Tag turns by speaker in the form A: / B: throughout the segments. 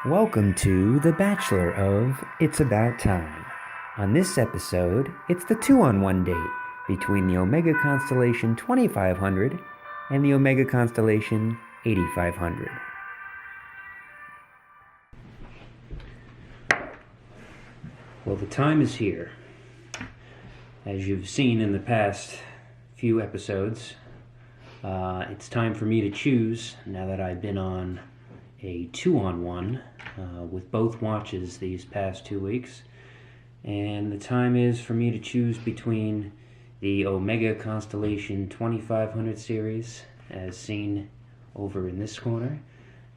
A: Welcome to the Bachelor of It's About Time. On this episode, it's the 2-on-1 date between the Omega Constellation 2500 and the Omega Constellation 8500. Well, the time is here. As you've seen in the past few episodes, it's time for me to choose now that I've been on a 2-on-1 with both watches these past 2 weeks, and the time is for me to choose between the Omega Constellation 2500 series, as seen over in this corner,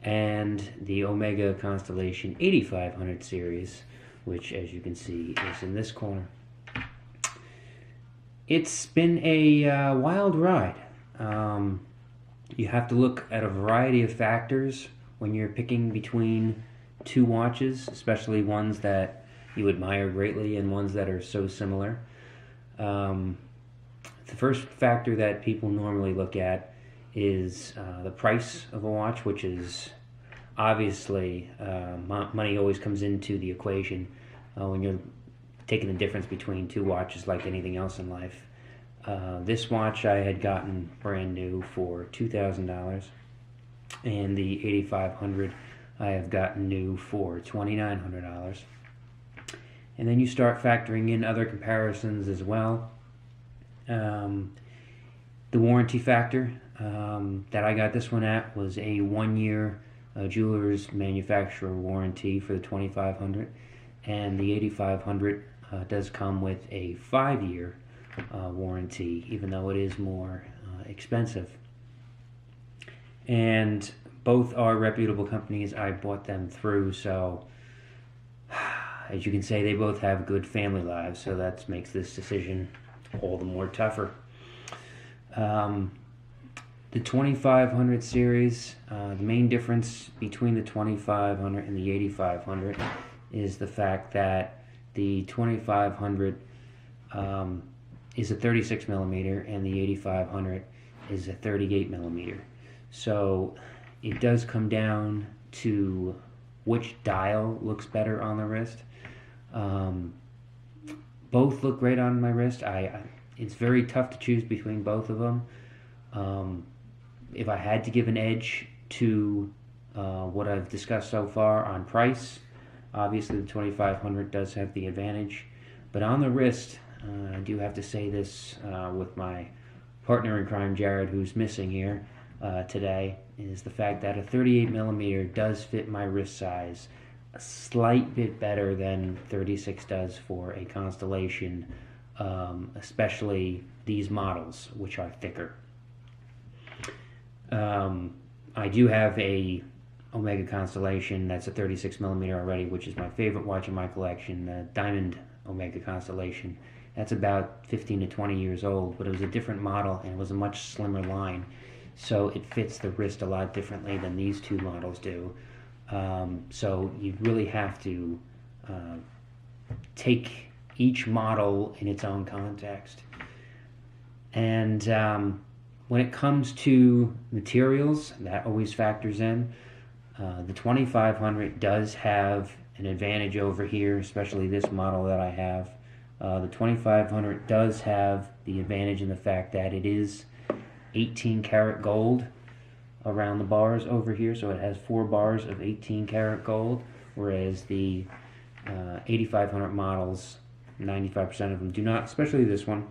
A: and the Omega Constellation 8500 series, which, as you can see, is in this corner. It's been a wild ride. You have to look at a variety of factors when you're picking between two watches, especially ones that you admire greatly and ones that are so similar. The first factor that people normally look at is the price of a watch, which is obviously money always comes into the equation when you're taking the difference between two watches, like anything else in life. This watch I had gotten brand new for $2,000, and the 8500 I have gotten new for $2,900. And then you start factoring in other comparisons as well. The warranty factor that I got this one at was a 1-year jeweler's manufacturer warranty for the 2500, and the 8500 does come with a 5-year warranty, even though it is more expensive. And both are reputable companies. I bought them through, so as you can say, they both have good family lives, so that makes this decision all the more tougher. The 2500 series, the main difference between the 2500 and the 8500 is the fact that the 2500 is a 36 millimeter and the 8500 is a 38 millimeter. So it does come down to which dial looks better on the wrist. Both look great on my wrist. It's very tough to choose between both of them. If I had to give an edge to what I've discussed so far on price, obviously the 2500 does have the advantage. But on the wrist, I do have to say this with my partner in crime, Jared, who's missing here today, is the fact that a 38 millimeter does fit my wrist size a slight bit better than 36 does for a Constellation, especially these models, which are thicker. I do have a Omega Constellation that's a 36 millimeter already, which is my favorite watch in my collection, the Diamond Omega Constellation. That's about 15 to 20 years old, but it was a different model and it was a much slimmer line, so it fits the wrist a lot differently than these two models do. So you really have to take each model in its own context. And when it comes to materials, that always factors in. The 2500 does have an advantage over here, especially this model that I have. The 2500 does have the advantage in the fact that it is 18 karat gold around the bars over here, so it has 4 bars of 18 karat gold, whereas the 8500 models, 95% of them do not, especially this one,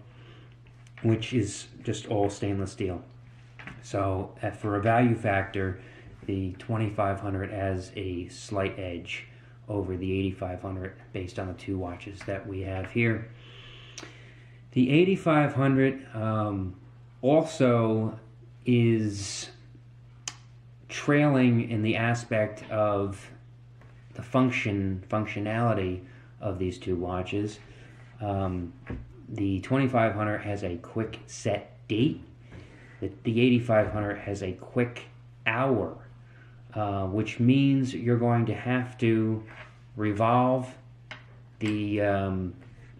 A: which is just all stainless steel. So for a value factor, the 2500 has a slight edge over the 8500 based on the two watches that we have here. The 8500 also is trailing in the aspect of the functionality of these two watches. The 2500 has a quick set date. The 8500 has a quick hour, which means you're going to have to revolve the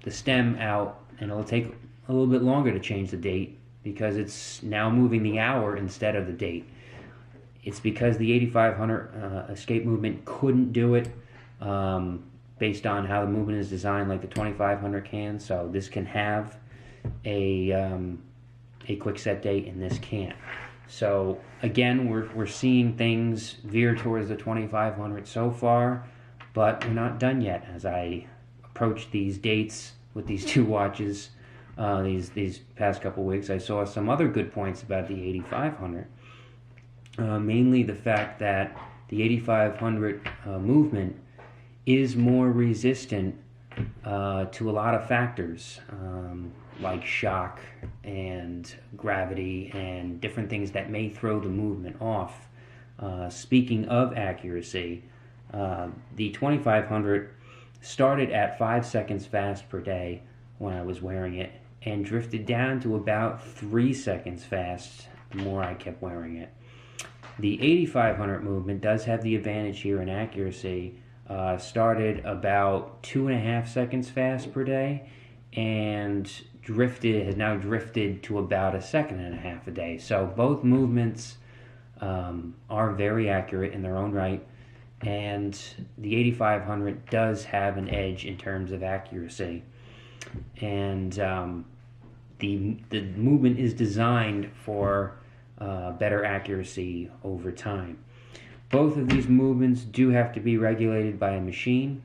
A: stem out, and it'll take a little bit longer to change the date because it's now moving the hour instead of the date. It's because the 8500 escape movement couldn't do it based on how the movement is designed like the 2500 can. So this can have a quick set date and this can't. So again, we're seeing things veer towards the 2500 so far, but we're not done yet. As I approach these dates with these two watches these past couple weeks, I saw some other good points about the 8500. Mainly the fact that the 8500 movement is more resistant to a lot of factors like shock and gravity and different things that may throw the movement off. Speaking of accuracy, the 2500 started at 5 seconds fast per day when I was wearing it and drifted down to about 3 seconds fast the more I kept wearing it. The 8500 movement does have the advantage here in accuracy. Started about 2.5 seconds fast per day and has now drifted to about 1.5 seconds a day. So both movements are very accurate in their own right, and the 8500 does have an edge in terms of accuracy. And the movement is designed for better accuracy over time. Both of these movements do have to be regulated by a machine,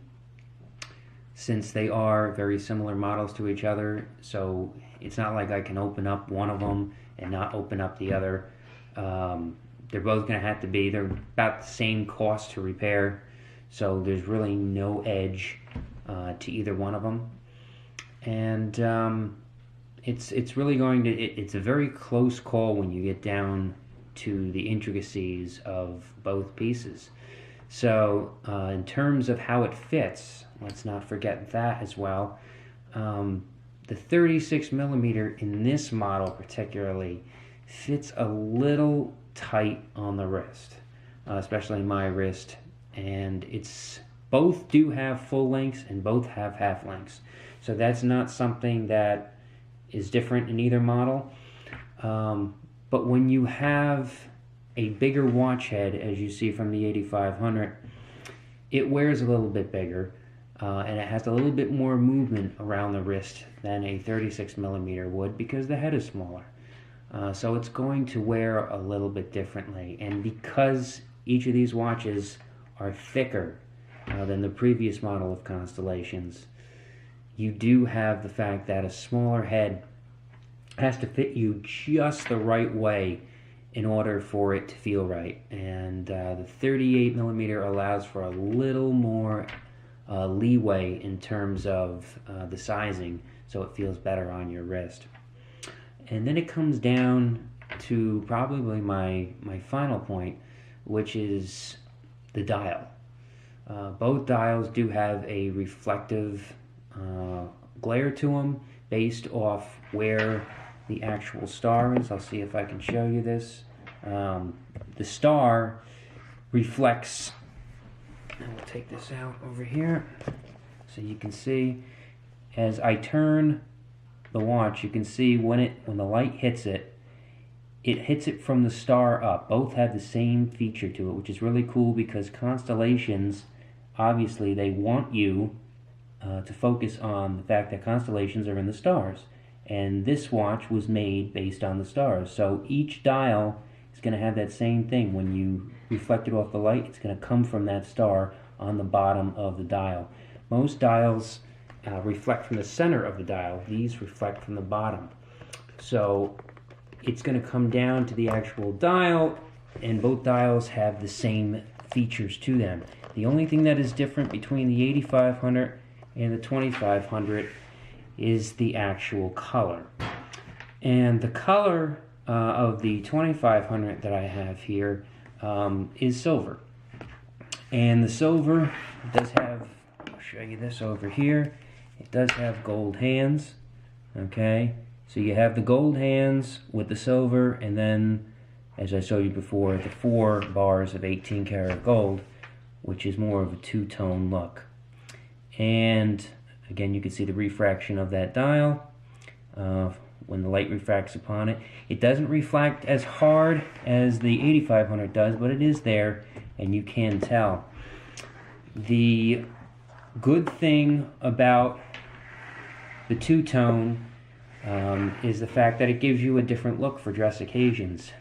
A: since they are very similar models to each other. So it's not like I can open up one of them and not open up the other. They're both going to have to be, they're about the same cost to repair, so there's really no edge to either one of them. And it's really going to, it's a very close call when you get down to the intricacies of both pieces. So in terms of how it fits, let's not forget that as well. The 36 millimeter in this model particularly fits a little tight on the wrist, especially my wrist, and it's both do have full lengths and both have half lengths. So that's not something that is different in either model. But when you have a bigger watch head, as you see from the 8500, it wears a little bit bigger, and it has a little bit more movement around the wrist than a 36 millimeter would because the head is smaller. So it's going to wear a little bit differently. And because each of these watches are thicker than the previous model of Constellations, you do have the fact that a smaller head has to fit you just the right way in order for it to feel right. And the 38 millimeter allows for a little more leeway in terms of the sizing, so it feels better on your wrist. And then it comes down to probably my final point, which is the dial. Both dials do have a reflective glare to them based off where the actual star is. I'll see if I can show you this. The star reflects, and we'll take this out over here so you can see. As I turn the watch, you can see when the light hits it, it hits it from the star up. Both have the same feature to it, which is really cool because Constellations, obviously, they want you to focus on the fact that constellations are in the stars. And this watch was made based on the stars. So each dial is going to have that same thing. When you reflect it off the light, it's going to come from that star on the bottom of the dial. Most dials reflect from the center of the dial. These reflect from the bottom. So it's going to come down to the actual dial, and both dials have the same features to them. The only thing that is different between the 8500 and the 2500 is the actual color. And the color of the 2500 that I have here is silver. And the silver does have, I'll show you this over here, it does have gold hands, okay? So you have the gold hands with the silver, and then, as I showed you before, the 4 bars of 18 karat gold, which is more of a two-tone look. And again, you can see the refraction of that dial when the light refracts upon it. It doesn't reflect as hard as the 8500 does, but it is there, and you can tell. The good thing about the two-tone is the fact that it gives you a different look for dress occasions.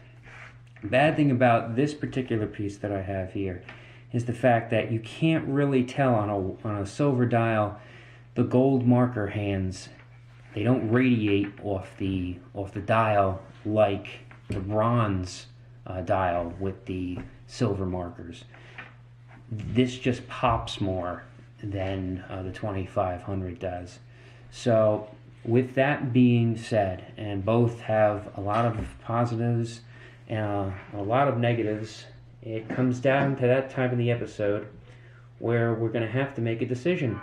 A: Bad thing about this particular piece that I have here is the fact that you can't really tell on a silver dial the gold marker hands. They don't radiate off the dial like the bronze dial with the silver markers. This just pops more than the 2500 does. So with that being said, and both have a lot of positives and a lot of negatives, it comes down to that time in the episode where we're going to have to make a decision.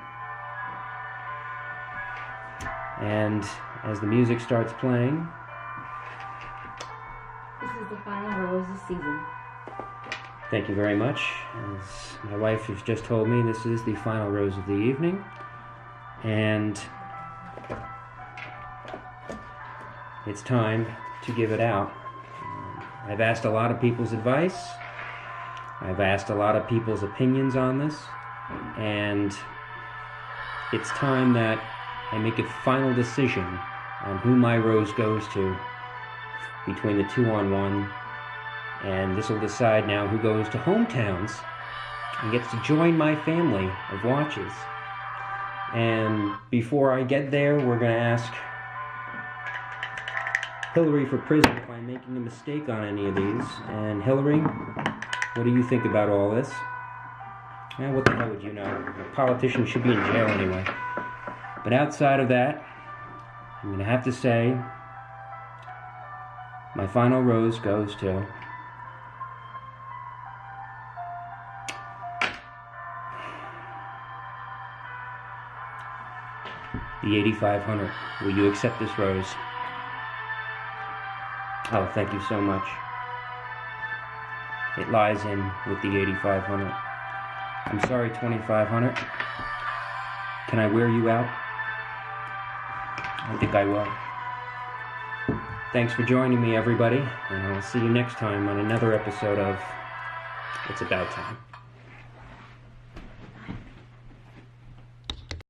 A: And as the music starts playing,
B: this is the final rose of the season.
A: Thank you very much. As my wife has just told me, this is the final rose of the evening. And it's time to give it out. I've asked a lot of people's advice. I've asked a lot of people's opinions on this. And it's time that I make a final decision on who my rose goes to between the 2-on-1. And this will decide now who goes to hometowns and gets to join my family of watches. And before I get there, we're going to ask Hillary for prison if I'm making a mistake on any of these. And Hillary, what do you think about all this? What the hell would you know? A politician should be in jail anyway. But outside of that, I'm going to have to say my final rose goes to the 8500. Will you accept this rose? Oh, thank you so much. It lies in with the 8500. I'm sorry, 2500. Can I wear you out? I think I will. Thanks for joining me, everybody, and I'll see you next time on another episode of It's About Time.